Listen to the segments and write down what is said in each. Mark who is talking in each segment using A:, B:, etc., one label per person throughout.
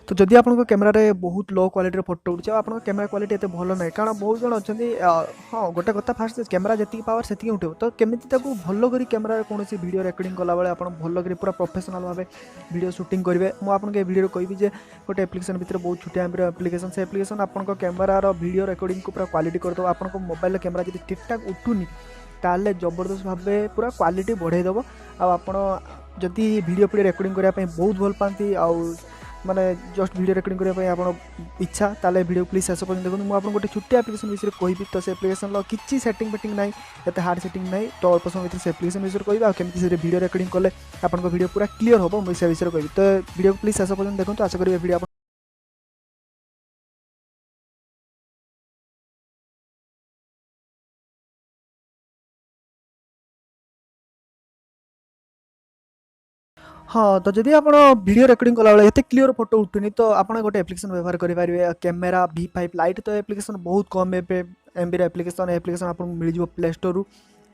A: तो जदि आपन कैमेरा रे बहुत लो क्वालिटी फोटो उठे आप कैमेरा क्वालिटी एत भल ना कारण बहुत जन अच्छा हाँ गोटे कथा फास्ट कैमेरा जी पावर से उठे तो केमी भल कर कैमेरा कौन वीडियो रेकर्डिंग कला बेले आप भल कर पूरा प्रोफेशनल भाव वीडियो शूटिंग करेंगे मुझे वीडियो कहि गोटे एप्लिकेशन भितर बहुत छोटिया एप्लिकेशन से एप्लिकेशन आपन कैमेरार वीडियो रेकर्डिंग को पूरा क्वालिटी करदे आप मोबाइल कैमेरा जी ठीक ठाक उठुनी ताले जबरदस्त भाव पूरा क्वालिटी बढ़ाईदेव आदि वीडियो पीडियो रेकर्डिंग करने बहुत भल पाती माने जस्ट वीडियो रेकर्डिंग करने आप इच्छा ताले वीडियो प्लीज शेष पर्यटन देखो मुझे गोटे छोटिया एप्लिकेशन विषय कहि तो से एप्लिकेशन किसी सेटिंग फेटिंग ना एत हार्ड सेटिंग ना तो अल्प समय से एप्लिकेशन विषय कहि आमती से वीडियो रेकर्डिंग कले आप वीडियो पूरा क्लीयर हम मुझे विषय कहि तो वीडियो प्लीज शेष पर्यटन देखो आशा करेंगे वीडियो हाँ तो जदि आप वीडियो रेकर्डिंग कला एत क्लीयर फोटो उठुनी तो आप गोटे एप्लिकेशन व्यवहार करेंगे कैमेरा V5 लाइट तो एप्लिकेशन बहुत कम एमबी एप्लिकेशन एप्लिकेशन आपको मिल प्ले स्टोर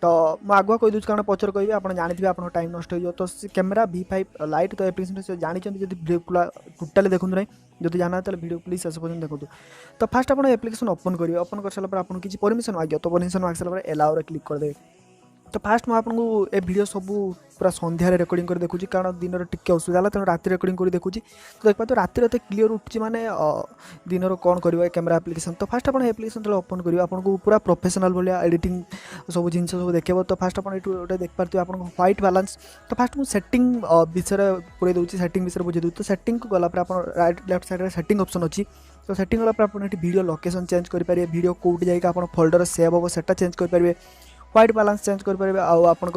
A: तो मुझे आगुआ कहीदे कारण पचर कहि आप जानते आप टाइम नष्ट हो तो कैमेरा V5 लाइट तो एप्लिकेशन से जानते वीडियो टोटाली देखूँ ना जब जाना तो वीडियो प्लीज शेष पर्यटन देखो तो फास्ट आप एप्लिकेशन ओपन करेंगे ओपन कर सारा आपको किसी परमिशन मांगे तो परमिशन मांग सारा एलाउ रे क्लिक करदे तो फास्ट मुझे आपको ए वीडियो सब पूरा सन्धार रेकर्डिंग कर देखुची कारण दिन टिके असुविधा है तेनाली राति रेकर्डिंग कर देखुची तो देखा तो राति एत क्लीयर उठुची माने दिन कौन कर कैमेरा एप्लिकेशन तो फास्ट आप एप्लिकेशन जो ओपन करेंगे आपको पूरा प्रोफेशनल भाया एडिटिंग सब जिन सब देखेब तो फास्ट आप गोटे देखिए आप व्हाइट बैलेंस तो फास्ट मुझे सेटिंग विषय पूरे दूसरी सेटिंग विषय बुझे दूसरी तो सेटिंग को गला आप right left side setting option अच्छी तो सेटिंग गला आप वीडियो लोकेशन चेंज करेंगे वीडियो कौट जाकर आप फोल्डर सेव हम से चेंज करेंगे व्हाइट बैलेंस चेंज करेंगे आपन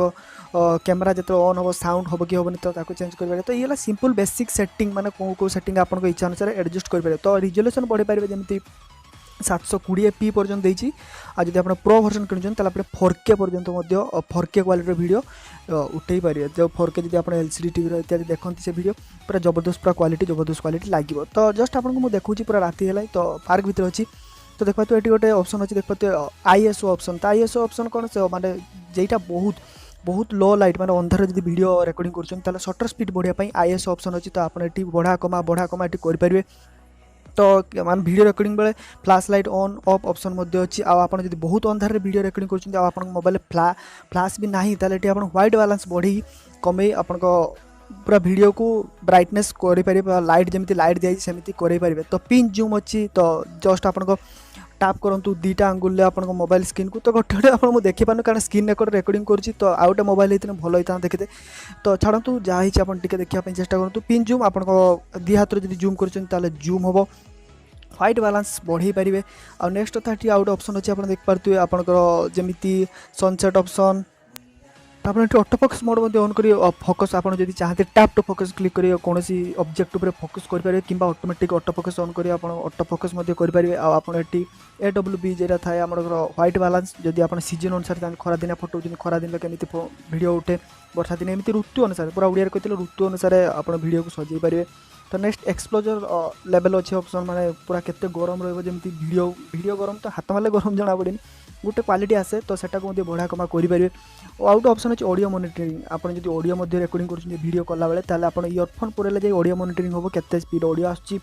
A: कैमेरा जो ऑन हम साउंड हम कि हेनी तो चेंज करेंगे तो ये सिंपल बेसिक सेटिंग माने कौ सेटिंग आपन इच्छा अनुसार एडजस्ट करेंगे तो रिजोल्यूशन बढ़े पारे जमी 720p पर्यटन देती आज आप प्रो वर्जन किणुन 4K पर्यंत 4K क्वालिटी वीडियो उठे पारे जो 4K जब आप LCD टीवी इत्यादि देखते से वीडियो पूरा जबरदस्त पूरा क्वालिटी जबरदस्त क्वालिटी लगे तो जस्ट आपको देखूँ पूरा राति है तो पार्क भितर अच्छी तो देखा तो ये गोटे ऑप्शन अच्छी देखते ISO ऑप्शन तो ISO ऑप्शन कौन से माने जेटा बहुत बहुत लो लाइट माने अंधार जब वीडियो रेकर्डिंग कर शटर स्पीड बढ़ाई ISO ऑप्शन अच्छी तो आप बढ़ा कमा ये करेंगे तो मान वीडियो रेकर्डिंग बेले flash light on off option अच्छी आप बहुत अंधार वीडियो रेकर्डिंग कर मोबाइल फ्लैश भी ना ताले आप व्हाइट बैलेंस बढ़ी कमे आप पूरा वीडियो को ब्राइटनेस करें लाइट जमी लाइट दिखाई सेमती करेंगे तो पिन जूम अच्छी तो जस्ट आपको टैप करूँ दुईटा आंगुल आप मोबाइल स्क्रीन को तो गोटे गोटे आप देखी पारे कारण स्क्रीन रेकर्डिंग करुँच तो आउ गोटे मोबाइल होता भल होता देखते तो छाड़ू जहाँ आप देखा चेष्टा करूँ पिन जूम आप दी हाथ जब जूम कर जूम हम व्हाइट बैलेंस बढ़े पारे आ नेक्स्ट कथा आउ गोटे ऑप्शन अच्छी आप देखिए आपंकर जमी सनसेट ऑप्शन आप ऑटो फोकस मोड ऑन कर फोकस आप चाहते टैप टू फोकस क्लिक करेंगे कौन ऑब्जेक्ट उपर फोकस करेंगे कि ऑटोमेटिक ऑटो फोकस ऑन कर ऑटो फोकस करेंगे आपड़ ये AWB जेटा थाए आम व्हाइट बैलेंस जब आप सीजन अनुसार खरा दिन फोटो खरा दिन केमी वीडियो उठे वर्षा दिन एमती ऋतु अनुसार पूरा ओडिया कहते ऋतु अनुसार आप वीडियो को सजाई पारे तो नेक्स्ट एक्सप्लोजर लेवल अच्छे ऑप्शन माने पूरा केते गरम रही वीडियो गरम तो हाथ मारे गरम जना पड़े गोटे क्वालिटी आसे तो सेटा को बढ़ा कमा करेंगे और आउट ऑप्शन अच्छे ऑडियो मॉनिटरिंग आप जो ऑडियो रेकर्डिंग कर वीडियो कला बेले ताले आप इयरफोन पुरेले जाए ऑडियो मॉनिटरिंग हम केते स्पीड ऑडियो आछी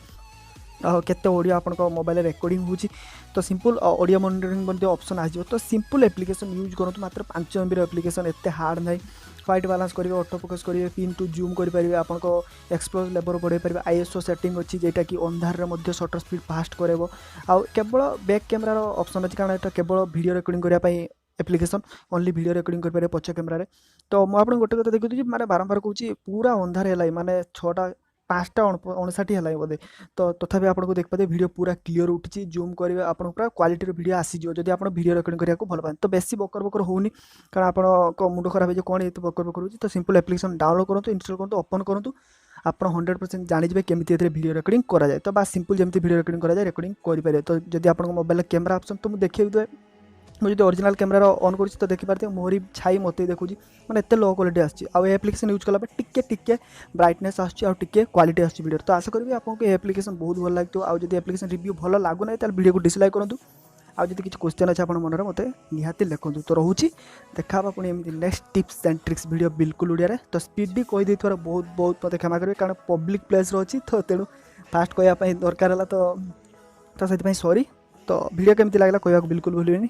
A: केते ऑडियो आपन मोबाइल रेकर्डिंग होची तो सिंपल ऑडियो मॉनिटरिंग ऑप्शन आजो तो सिंपल एप्लिकेशन यूज करूँ मात्र 5 MB एप्लिकेशन एत हार्ड ना व्हाइट बैलेंस करेंगे ऑटो फोकस करेंगे पिन टू जूम करेंगे आपको एक्सप्लोर लेवल बढ़ाई पारे ISO सेटिंग अच्छी जेटा कि अंधार में शटर स्पीड फास्ट करेबो आ केवल बैक कैमेरा ऑप्शन अच्छी कारण ये केवल वीडियो रेकर्डिंग करने एप्लिकेशन ओनली वीडियो रेकर्डिंग करेंगे पछ कैमेरा तो मुझे गोटे कथा देखी माने बारंबार कहूँ पूरा अंधार है माने 6टा 5टा 59 है बोधे तो तथापि आपको देखिए वीडियो पूरा क्लीयर उठी जूम करेंगे आप पूरा क्वालिटी वीडियो आसीज जब आप वीडियो रेकर्डिंग करने भल पाए तो बेसी बकर बकर होनी कारण आप मुंड खराब हो कौन ये बकर बकर हो तो सिंपल एप्लिकेशन डाउनलोड करूँ इंस्टॉल करूँ ओपन करूँ आप 100% जानिए केमी वीडियो रेकर्डिंग कराए तो बस सिंपल जमी वीडियो रेकर्डिंग कराए रेकर्डिंग करेंगे तो जब आप मोबाइल कैमेरा ऑप्शन तो मुझे देखिए मुझे ओरिजिनल कैमेरा ऑन कर तो देखिपारे मोहरी छाई मत देखूँ मैंने एत लो क्वालिटी आउ एप्लिकेशन यूज कला टिके ब्राइटनेस आटे क्वालिटी आस वीडियो तो आशा करी आपको एप्लिकेशन बहुत भल लगे आउ जब एप्लिकेशन रिव्यू भल लगुना तो वीडियो को डिसलाइक करूँ आउ जब किसी क्वेश्चन अच्छे आप मन में मत निहाती लिखूँ तो रोचे देखा पुणी एमती next tips and tricks video बिल्कुल ओडिया तो स्पीड कहीदे बहुत बहुत मत क्षमा करेंगे कारण पब्लिक प्लेस अच्छी तो तेणु फास्ट कहवाई दरकार है तो से सॉरी। तो वीडियो केमती लगला कहवाक बिल्कुल भूलिए।